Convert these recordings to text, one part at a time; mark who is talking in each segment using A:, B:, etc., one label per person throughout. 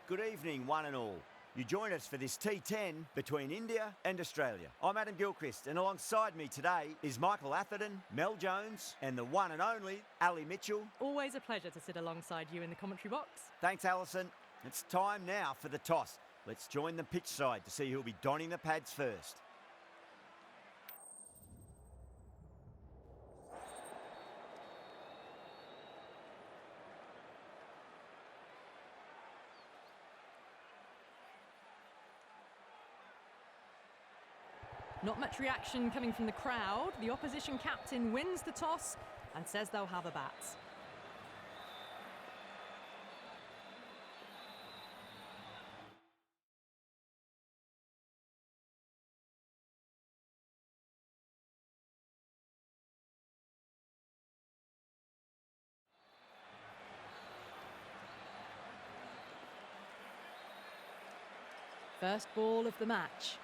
A: Good evening, one and all. You join us for this T10 between India and Australia. I'm Adam Gilchrist, and alongside me today is Michael Atherton, Mel Jones, and the one and only Ali Mitchell.
B: Always a pleasure to sit alongside you in the commentary box.
A: Thanks, Alison. It's time now for the toss. Let's join the pitch side to see who'll be donning the pads first.
B: Not much reaction coming from the crowd. The opposition captain wins the toss and says they'll have a bat. First ball of the match.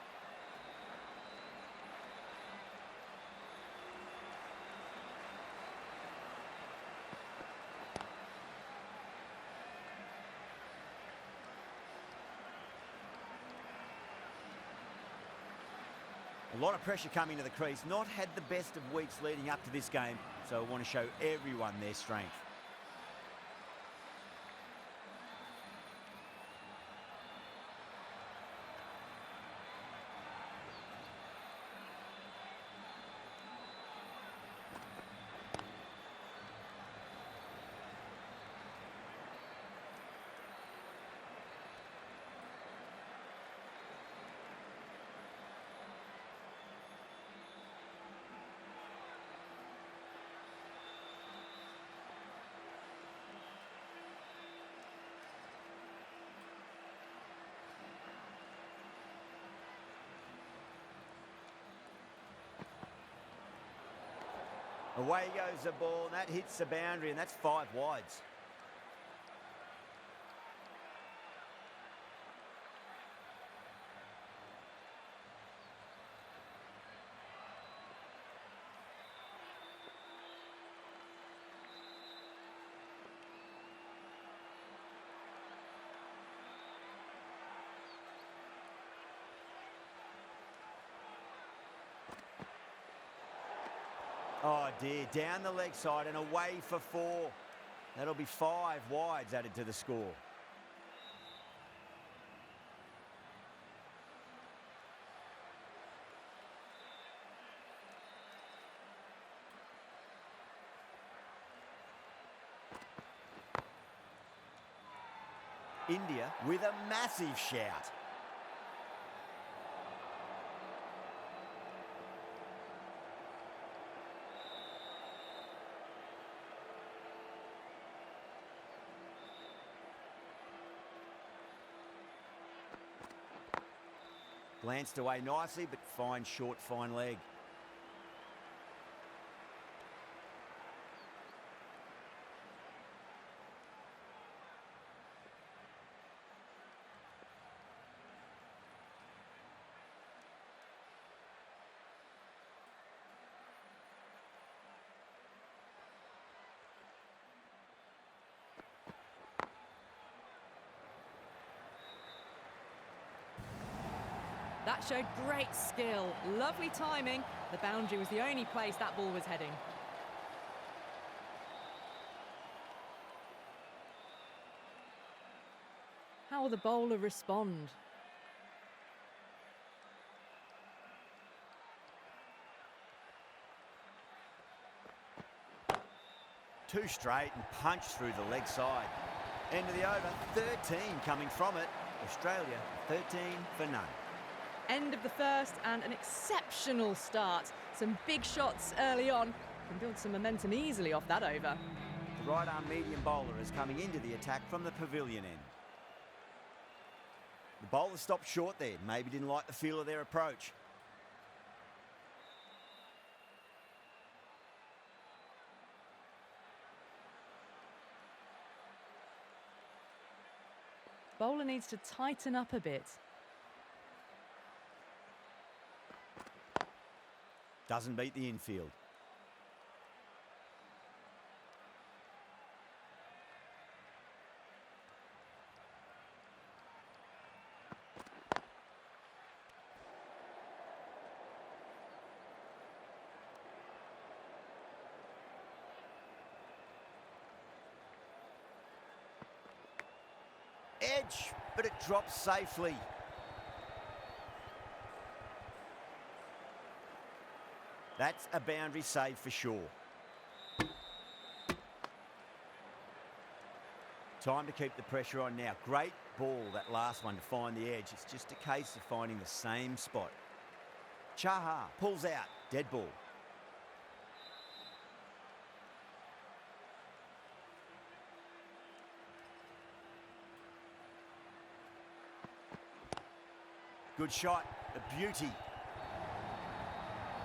A: A lot of pressure coming to the crease. Not had the best of weeks leading up to this game, so I want to show everyone their strength. Away goes the ball, and that hits the boundary, and that's 5 wides. Oh dear, down the leg side and away for 4. That'll be 5 wides added to the score. India with a massive shout. Glanced away nicely, but fine short, fine leg.
B: That showed great skill, lovely timing. The boundary was the only place that ball was heading. How will the bowler respond?
A: Two straight and punched through the leg side. End of the over, 13 coming from it. Australia, 13 for none.
B: End of the first and an exceptional start. Some big shots early on. Can build some momentum easily off that over.
A: The right arm medium bowler is coming into the attack from the pavilion end. The bowler stopped short there. Maybe didn't like the feel of their approach.
B: Bowler needs to tighten up a bit.
A: Doesn't beat the infield. Edge, but it drops safely. That's a boundary save for sure. Time to keep the pressure on now. Great ball, that last one, to find the edge. It's just a case of finding the same spot. Chaha pulls out. Dead ball. Good shot. A beauty.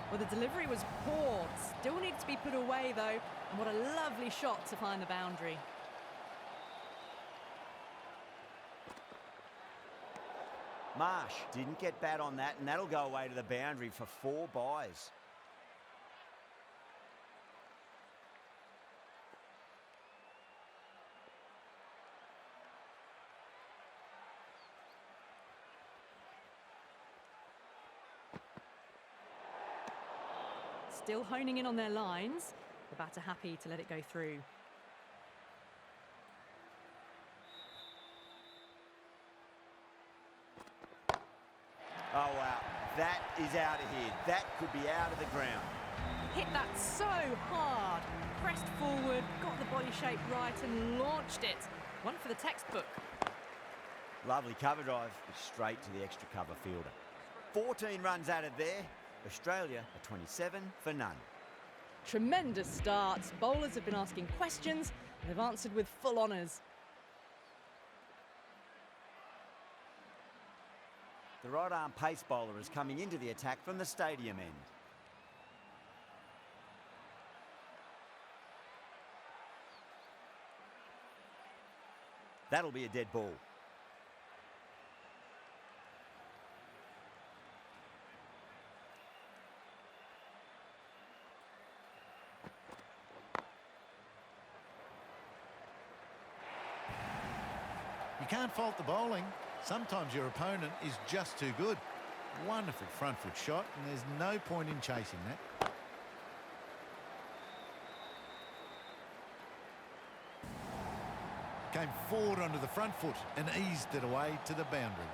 B: Well, the delivery was poor. Still needs to be put away, though. And what a lovely shot to find the boundary.
A: Marsh didn't get bat on that, and that'll go away to the boundary for 4 byes.
B: Still honing in on their lines. The batter happy to let it go through.
A: Oh, wow. That is out of here. That could be out of the ground.
B: Hit that so hard. Pressed forward, got the body shape right and launched it. One for the textbook.
A: Lovely cover drive, straight to the extra cover fielder. 14 runs added there. Australia are 27 for none.
B: Tremendous starts. Bowlers have been asking questions and they've answered with full honours.
A: The right-arm pace bowler is coming into the attack from the stadium end. That'll be a dead ball.
C: You can't fault the bowling. Sometimes your opponent is just too good. Wonderful front foot shot, and there's no point in chasing that. Came forward onto the front foot and eased it away to the boundary.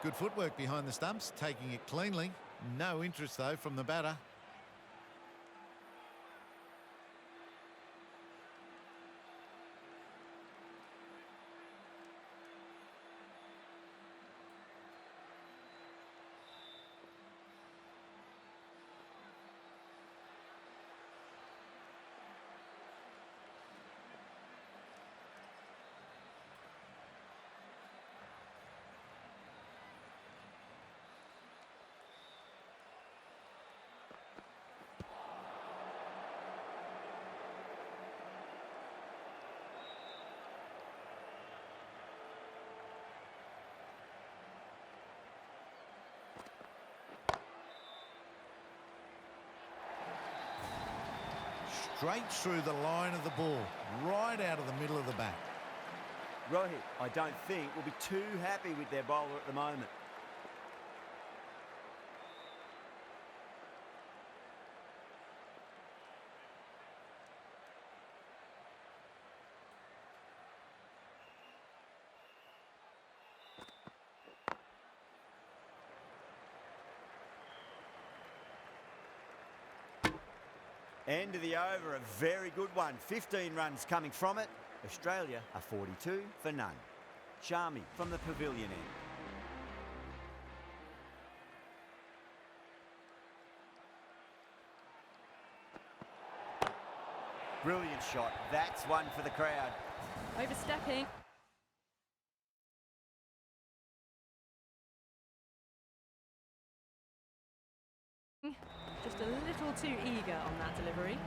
C: Good footwork behind the stumps, taking it cleanly. No interest, though, from the batter. Straight through the line of the ball, right out of the middle of the bat.
A: Rohit, I don't think, will be too happy with their bowler at the moment. End of the over, a very good one. 15 runs coming from it. Australia are 42 for none. Sharmi from the pavilion end. Brilliant shot. That's one for the crowd.
B: Overstepping. Just a little too eager on that delivery.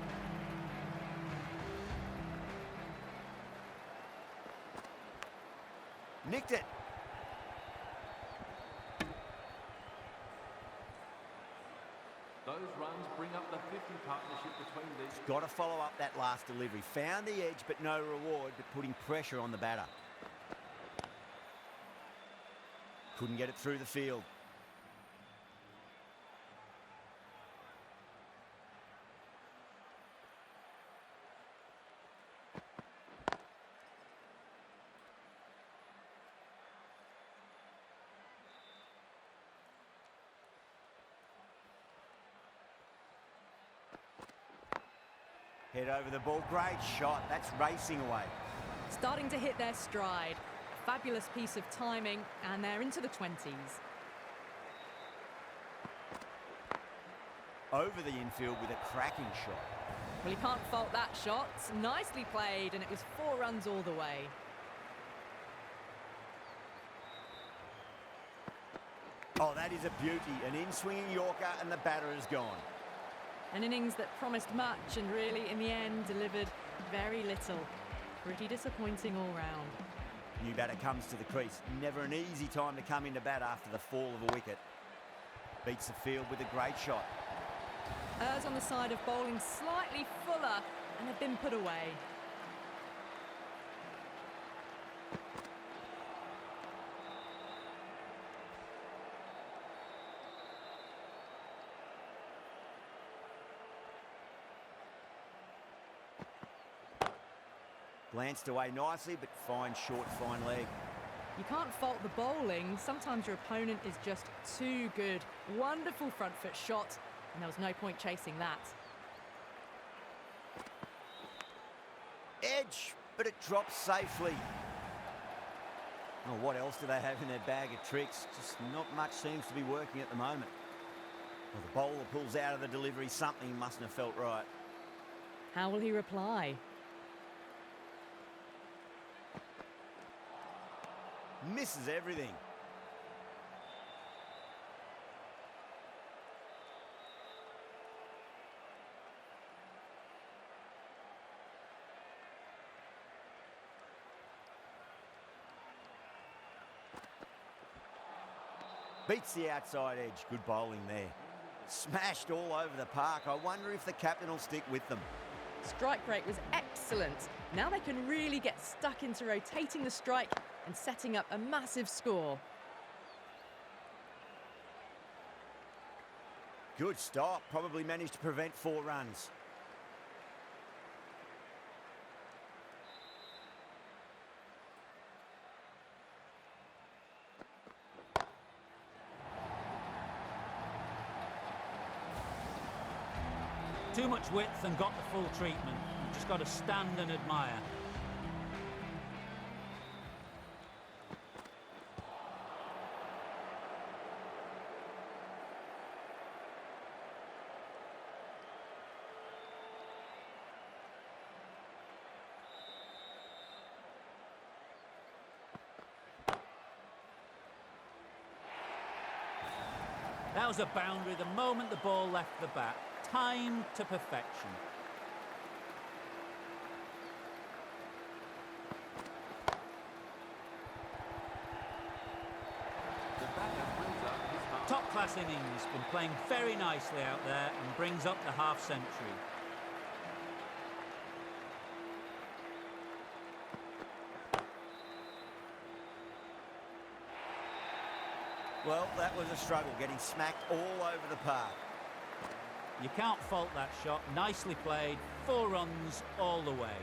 A: Nicked it.
D: Those runs runs bring up the 50 partnership between these.
A: Got to follow up that last delivery. Found the edge, but no reward, but putting pressure on the batter. Couldn't get it through the field. Head over the ball. Great shot. That's racing away.
B: Starting to hit their stride. Fabulous piece of timing, and they're into the 20s.
A: Over the infield with a cracking shot.
B: Well, you can't fault that shot. Nicely played, and it was 4 runs all the way.
A: Oh, that is a beauty. An in-swinging Yorker, and the batter is gone.
B: An innings that promised much and really, in the end, delivered very little. Pretty disappointing all round.
A: New batter comes to the crease. Never an easy time to come into bat after the fall of a wicket. Beats the field with a great shot.
B: Errs on the side of bowling slightly fuller and have been put away.
A: Glanced away nicely, but fine short, fine leg.
B: You can't fault the bowling. Sometimes your opponent is just too good. Wonderful front foot shot, and there was no point chasing that.
A: Edge, but it drops safely. Oh, what else do they have in their bag of tricks? Just not much seems to be working at the moment. Well, the bowler pulls out of the delivery. Something mustn't have felt right.
B: How will he reply?
A: Misses everything. Beats the outside edge. Good bowling there. Smashed all over the park. I wonder if the captain will stick with them.
B: Strike rate was excellent. Now they can really get stuck into rotating the strike and setting up a massive score.
A: Good stop. Probably managed to prevent 4 runs.
E: Too much width and got the full treatment. You've just got to stand and admire. That was a boundary the moment the ball left the bat. Timed to perfection.
D: The batter brings up his half.
E: Top class innings, been playing very nicely out there and brings up the half century.
A: Well, that was a struggle, getting smacked all over the park.
E: You can't fault that shot. Nicely played. 4 runs all the way.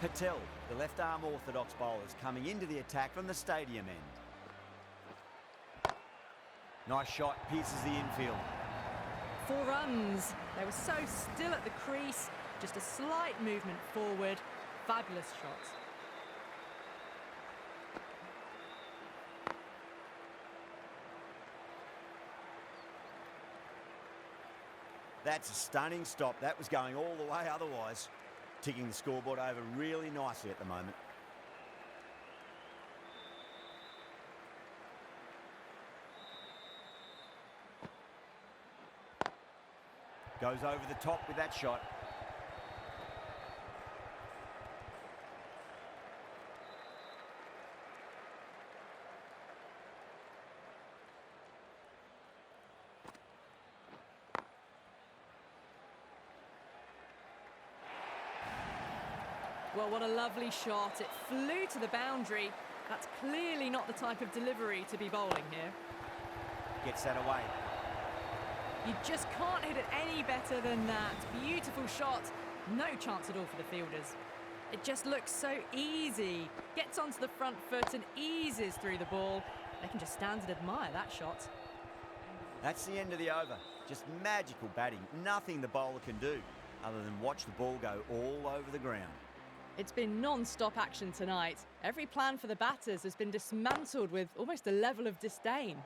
A: Patel, the left-arm orthodox bowlers, coming into the attack from the stadium end. Nice shot, pierces the infield.
B: 4 runs. They were so still at the crease. Just a slight movement forward. Fabulous shot.
A: That's a stunning stop. That was going all the way otherwise. Ticking the scoreboard over really nicely at the moment. Goes over the top with that shot.
B: Well, what a lovely shot. It flew to the boundary. That's clearly not the type of delivery to be bowling here.
A: Gets that away.
B: You just can't hit it any better than that. Beautiful shot. No chance at all for the fielders. It just looks so easy. Gets onto the front foot and eases through the ball. They can just stand and admire that shot.
A: That's the end of the over. Just magical batting. Nothing the bowler can do other than watch the ball go all over the ground.
B: It's been non-stop action tonight. Every plan for the batters has been dismantled with almost a level of disdain.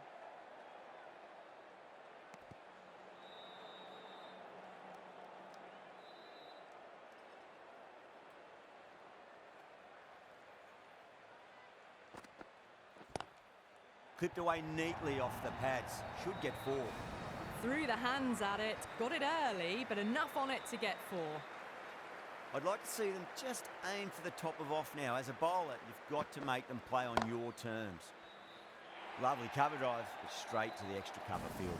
A: Clipped away neatly off the pads. Should get 4.
B: Threw the hands at it, got it early, but enough on it to get 4.
A: I'd like to see them just aim for the top of off now. As a bowler, you've got to make them play on your terms. Lovely cover drive, but straight to the extra cover fielder.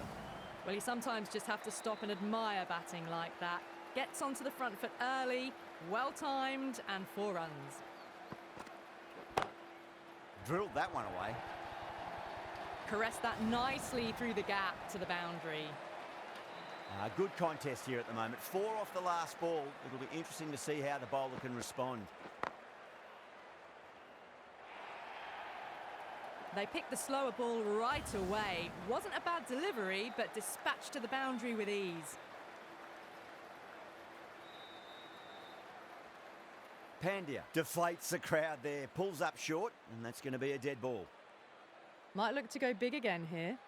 B: Well, you sometimes just have to stop and admire batting like that. Gets onto the front foot early, well-timed, and 4 runs.
A: Drilled that one away.
B: Caressed that nicely through the gap to the boundary.
A: Good contest here at the moment. 4 off the last ball. It'll be interesting to see how the bowler can respond.
B: They picked the slower ball right away. Wasn't a bad delivery, but dispatched to the boundary with ease.
A: Pandya deflates the crowd there. Pulls up short, and that's going to be a dead ball.
B: Might look to go big again here.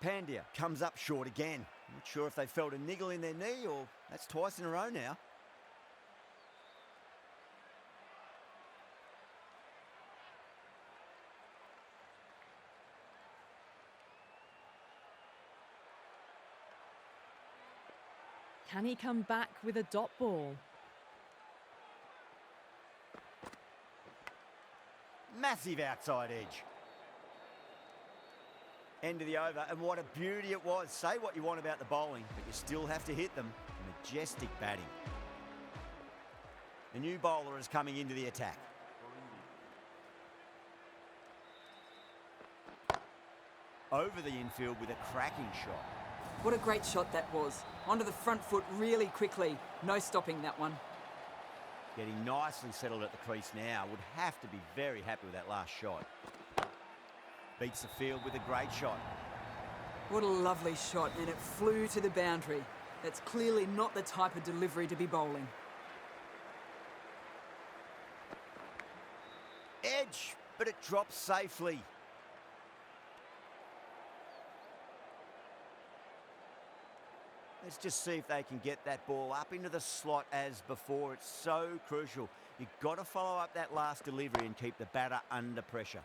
A: Pandya comes up short again. Not sure if they felt a niggle in their knee or that's twice in a row now.
B: Can he come back with a dot ball?
A: Massive outside edge. End of the over, and what a beauty it was. Say what you want about the bowling, but you still have to hit them. Majestic batting. The new bowler is coming into the attack. Over the infield with a cracking shot.
F: What a great shot that was. Onto the front foot really quickly. No stopping that one.
A: Getting nicely settled at the crease now. Would have to be very happy with that last shot. Beats the field with a great shot.
F: What a lovely shot, and it flew to the boundary. That's clearly not the type of delivery to be bowling.
A: Edge, but it drops safely. Let's just see if they can get that ball up into the slot as before. It's so crucial. You've got to follow up that last delivery and keep the batter under pressure.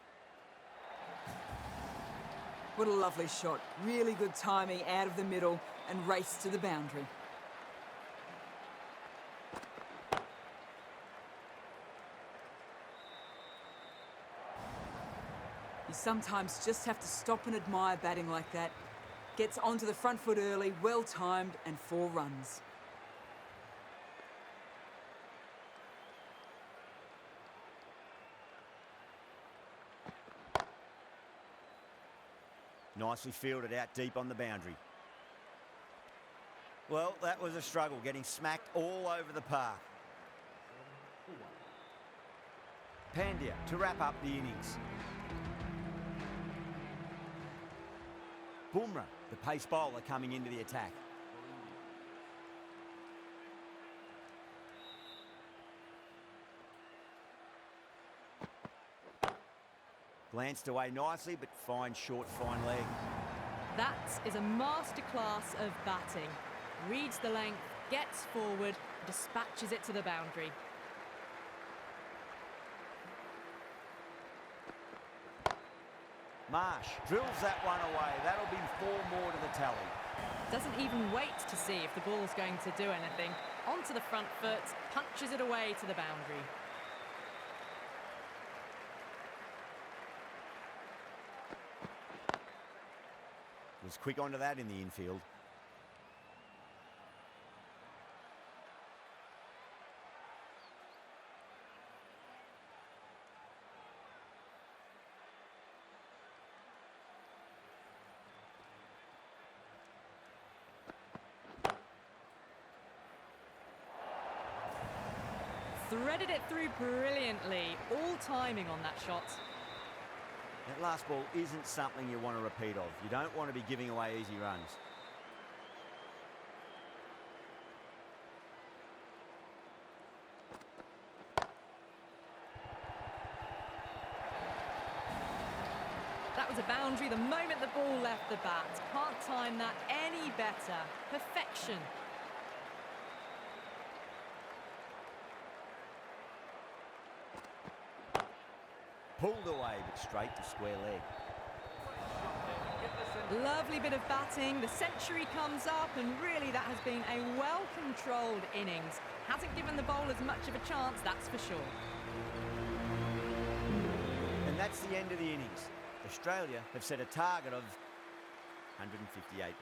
F: What a lovely shot. Really good timing out of the middle and race to the boundary. You sometimes just have to stop and admire batting like that. Gets onto the front foot early, well timed, and 4 runs.
A: Nicely fielded out deep on the boundary. Well, that was a struggle, getting smacked all over the park. Pandya to wrap up the innings. Bumrah, the pace bowler, coming into the attack. Glanced away nicely, but finds short, fine leg.
B: That is a masterclass of batting. Reads the length, gets forward, dispatches it to the boundary.
A: Marsh drills that one away. That'll be 4 more to the tally.
B: Doesn't even wait to see if the ball's going to do anything. Onto the front foot, punches it away to the boundary. Was quick onto that in the infield. threaded it through brilliantly. All timing on that shot.
A: That last ball isn't something you want to repeat of. You don't want to be giving away easy runs.
B: That was a boundary the moment the ball left the bat. Can't time that any better. Perfection.
A: Pulled away, but straight to square leg.
B: Lovely bit of batting. The century comes up, and really that has been a well-controlled innings. Hasn't given the bowlers much of a chance, that's for sure.
A: And that's the end of the innings. Australia have set a target of 158 runs.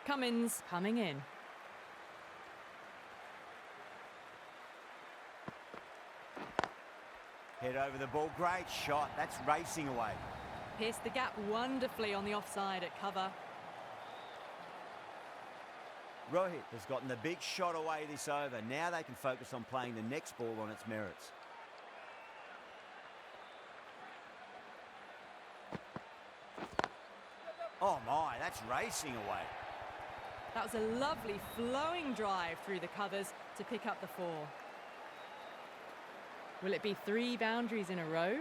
B: Cummins coming in.
A: Head over the ball, great shot. That's racing away.
B: Pierced the gap wonderfully on the offside at cover.
A: Rohit has gotten the big shot away this over. Now they can focus on playing the next ball on its merits. Oh my, that's racing away.
B: That was a lovely flowing drive through the covers to pick up the 4. Will it be 3 boundaries in a row?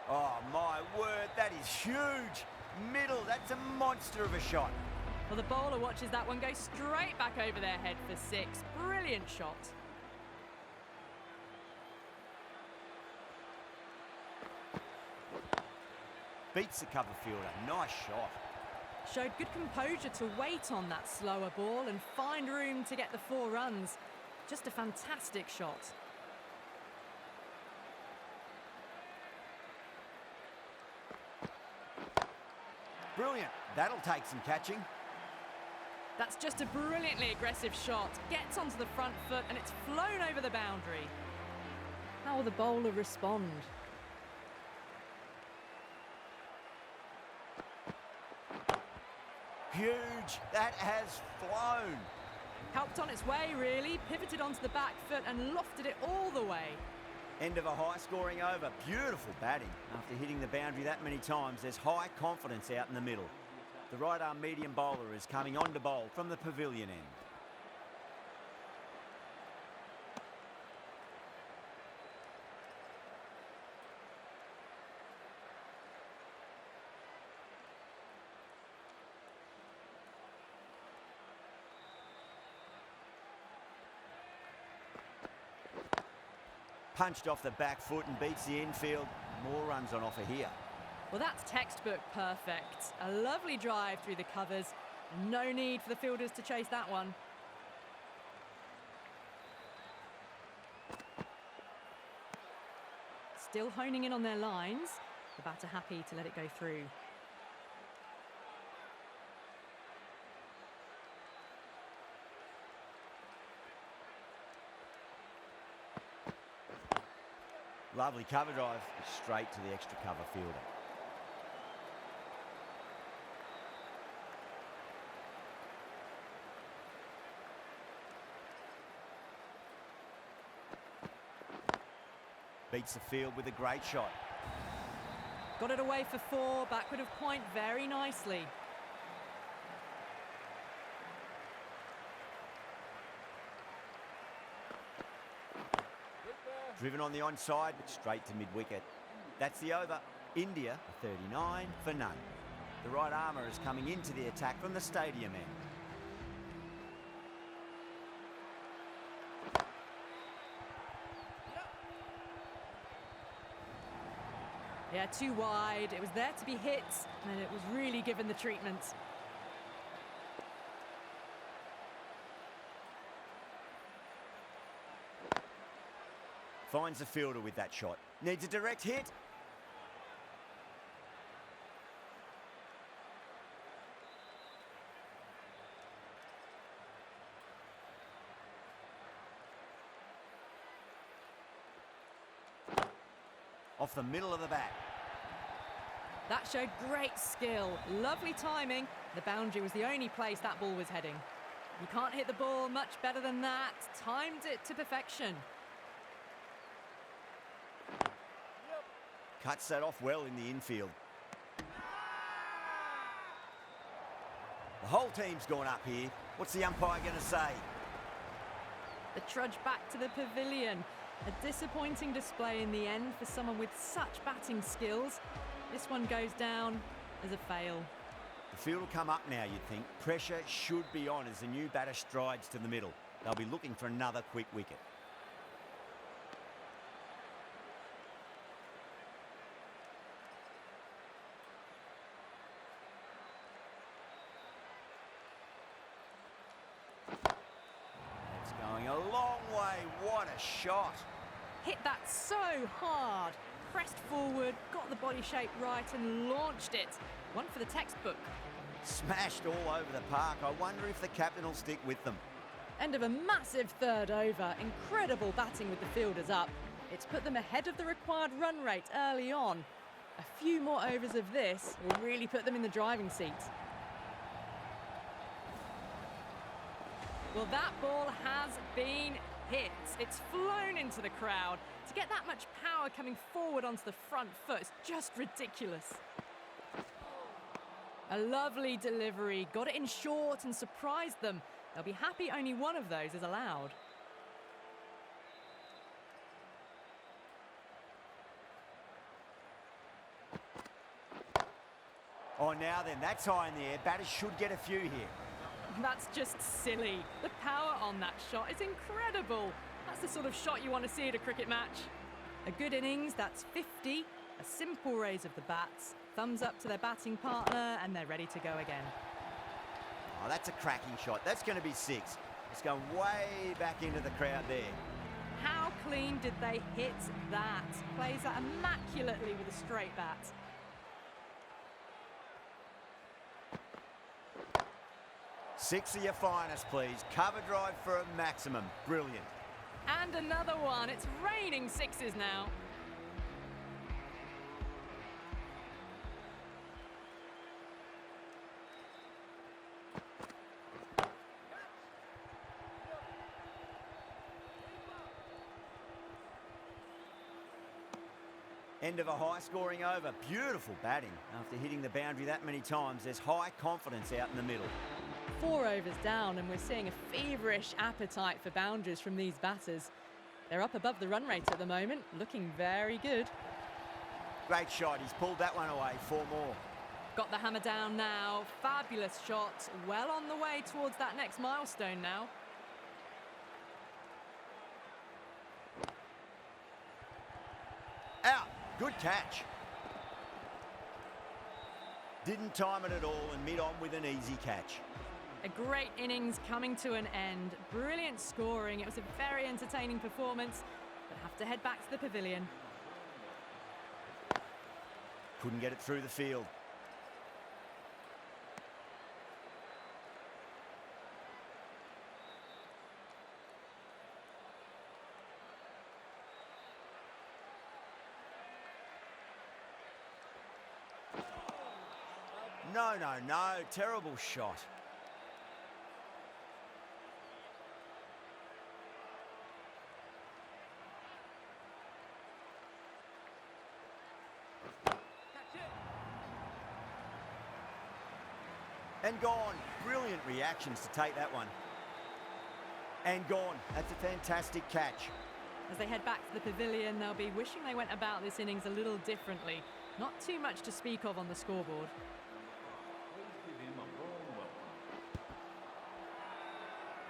A: Oh my word, that is huge. Middle, that's a monster of a shot.
B: Well, the bowler watches that one go straight back over their head for 6. Brilliant shot.
A: Beats the cover fielder, nice shot.
B: Showed good composure to wait on that slower ball and find room to get the 4 runs. Just a fantastic shot.
A: Brilliant, that'll take some catching.
B: That's just a brilliantly aggressive shot. Gets onto the front foot and it's flown over the boundary. How will the bowler respond?
A: Huge, that has flown.
B: Helped on its way, really. Pivoted onto the back foot and lofted it all the way.
A: End of a high-scoring over. Beautiful batting. After hitting the boundary that many times, there's high confidence out in the middle. The right-arm medium bowler is coming on to bowl from the pavilion end. Punched off the back foot and beats the infield. More runs on offer here.
B: Well, that's textbook perfect. A lovely drive through the covers. No need for the fielders to chase that one. Still honing in on their lines. The batter happy to let it go through.
A: Lovely cover drive, straight to the extra cover fielder. Beats the field with a great shot.
B: Got it away for 4, backward of point very nicely.
A: Driven on the onside, but straight to mid-wicket. That's the over. India, 39 for none. The right armour is coming into the attack from the stadium end.
B: Yeah, too wide. It was there to be hit, and it was really given the treatment.
A: Finds the fielder with that shot. Needs a direct hit. Off the middle of the bat.
B: That showed great skill, lovely timing. The boundary was the only place that ball was heading. You can't hit the ball much better than that. Timed it to perfection.
A: Cuts that off well in the infield. The whole team's gone up here. What's the umpire going to say?
B: The trudge back to the pavilion. A disappointing display in the end for someone with such batting skills. This one goes down as a fail.
A: The field will come up now, you'd think. Pressure should be on as the new batter strides to the middle. They'll be looking for another quick wicket. It's going a long way. What a shot.
B: Hit that so hard. Pressed forward, got the body shape right and launched it. One for the textbook.
A: Smashed all over the park. I wonder if the captain will stick with them.
B: End of a massive third over. Incredible batting with the fielders up. It's put them ahead of the required run rate early on. A few more overs of this will really put them in the driving seat. Well, that ball has been hit. It's flown into the crowd. To get that much power coming forward onto the front foot is just ridiculous. A lovely delivery, got it in short and surprised them. They'll be happy only one of those is allowed.
A: Oh, now then, that's high in the air. Batters should get a few here.
B: That's just silly. The power on that shot is incredible. That's the sort of shot you want to see at a cricket match. A good innings, that's 50. A simple raise of the bats. Thumbs up to their batting partner and they're ready to go again.
A: Oh, that's a cracking shot. That's going to be 6. It's going way back into the crowd there.
B: How clean did they hit that? Plays that immaculately with a straight bat.
A: Six of your finest, please. Cover drive for a maximum. Brilliant.
B: And another one. It's raining sixes now.
A: End of a high-scoring over. Beautiful batting. After hitting the boundary that many times, there's high confidence out in the middle.
B: 4 overs down and we're seeing a feverish appetite for boundaries from these batters. They're up above the run rate at the moment, looking very good.
A: Great shot. He's pulled that one away. 4 more.
B: Got the hammer down now. Fabulous shot. Well on the way towards that next milestone now.
A: Out. Good catch. Didn't time it at all and mid-on with an easy catch.
B: A great innings coming to an end. Brilliant scoring. It was a very entertaining performance, but have to head back to the pavilion.
A: Couldn't get it through the field. No, no, no. Terrible shot. And gone. Brilliant reactions to take that one. And gone. That's a fantastic catch.
B: As they head back to the pavilion, they'll be wishing they went about this innings a little differently. Not too much to speak of on the scoreboard.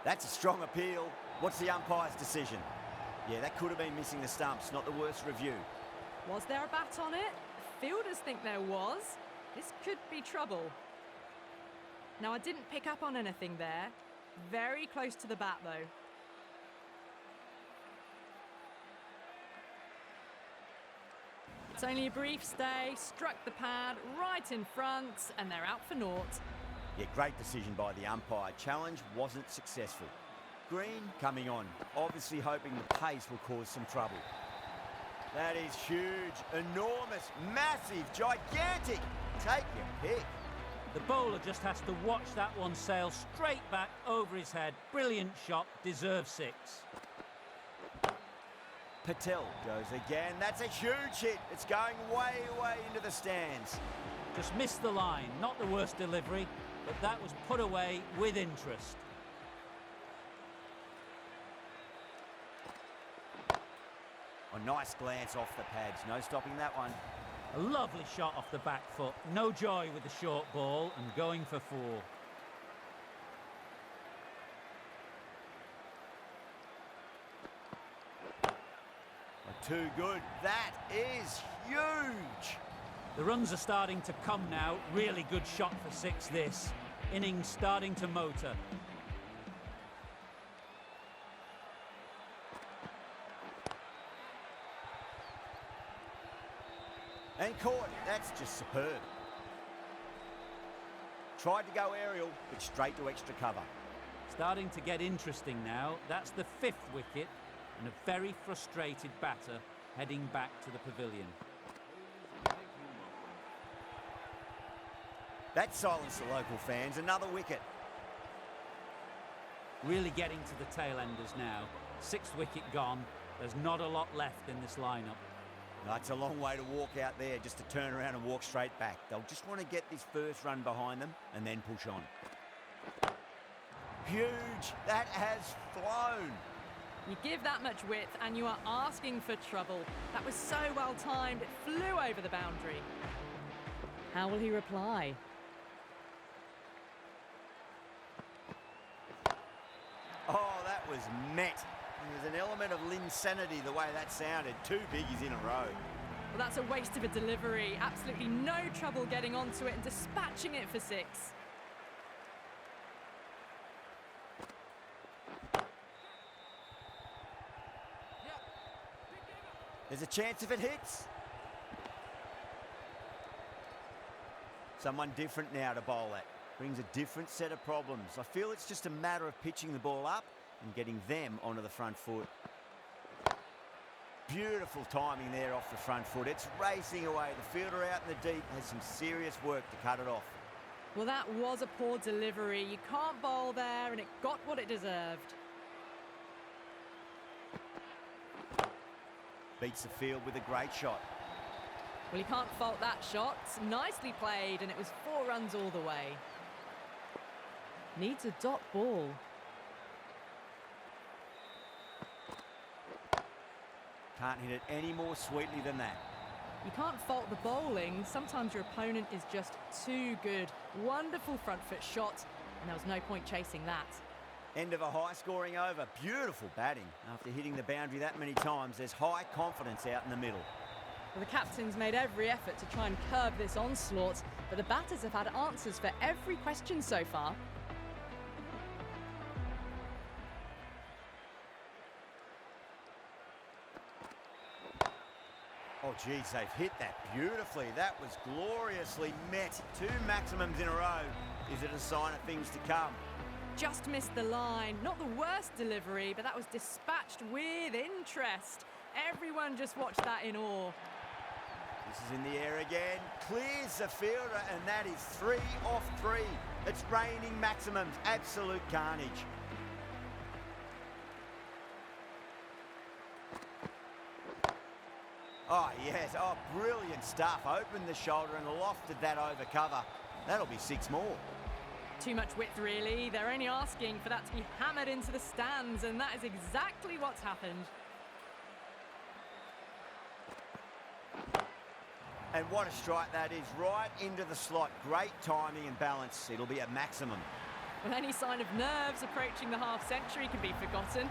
A: That's a strong appeal. What's the umpire's decision? Yeah, that could have been missing the stumps. Not the worst review.
B: Was there a bat on it? Fielders think there was. This could be trouble. Now, I didn't pick up on anything there. Very close to the bat, though. It's only a brief stay. Struck the pad right in front, and they're out for naught.
A: Yeah, great decision by the umpire. Challenge wasn't successful. Green coming on, obviously hoping the pace will cause some trouble. That is huge, enormous, massive, gigantic. Take your pick.
E: The bowler just has to watch that one sail straight back over his head. Brilliant shot, deserves 6.
A: Patel goes again. That's a huge hit. It's going way, way into the stands.
E: Just missed the line, not the worst delivery, but that was put away with interest.
A: A nice glance off the pads. No stopping that one.
E: A lovely shot off the back foot. No joy with the short ball and going for 4.
A: Too good. That is huge.
E: The runs are starting to come now. Really good shot for 6 this. Innings starting to motor.
A: And caught. That's just superb. Tried to go aerial, but straight to extra cover.
E: Starting to get interesting now. That's the 5th wicket and a very frustrated batter heading back to the pavilion.
A: That silenced the local fans. Another wicket.
E: Really getting to the tail enders now. 6th wicket gone. There's not a lot left in this lineup.
A: No, it's a long way to walk out there just to turn around and walk straight back. They'll just want to get this first run behind them and then push on. Huge. That has flown.
B: You give that much width and you are asking for trouble. That was so well timed, it flew over the boundary. How will he reply?
A: Oh, that was met. There's an element of insanity the way that sounded. 2 biggies in a row.
B: Well, that's a waste of a delivery. Absolutely no trouble getting onto it and dispatching it for 6.
A: There's a chance if it hits. Someone different now to bowl at. Brings a different set of problems. I feel it's just a matter of pitching the ball up and getting them onto the front foot. Beautiful timing there off the front foot. It's racing away. The fielder out in the deep has some serious work to cut it off.
B: Well, that was a poor delivery. You can't bowl there and it got what it deserved.
A: Beats the field with a great shot.
B: Well, you can't fault that shot. Nicely played, and it was 4 runs all the way. Needs a dot ball.
A: Can't hit it any more sweetly than that.
B: You can't fault the bowling. Sometimes your opponent is just too good. Wonderful front foot shot, and there was no point chasing that.
A: End of a high-scoring over. Beautiful batting. After hitting the boundary that many times, there's high confidence out in the middle.
B: Well, the captain's made every effort to try and curb this onslaught, but the batters have had answers for every question so far.
A: Oh, geez, they've hit that beautifully. That was gloriously met. 2 maximums in a row. Is it a sign of things to come?
B: Just missed the line. Not the worst delivery, but that was dispatched with interest. Everyone just watched that in awe.
A: This is in the air again. Clears the fielder, and that is 3 off 3. It's raining maximums. Absolute carnage. Oh, yes. Oh, brilliant stuff. Opened the shoulder and lofted that over cover. That'll be 6 more.
B: Too much width, really. They're only asking for that to be hammered into the stands, and that is exactly what's happened.
A: And what a strike that is. Right into the slot. Great timing and balance. It'll be a maximum.
B: Well, any sign of nerves approaching the half-century can be forgotten.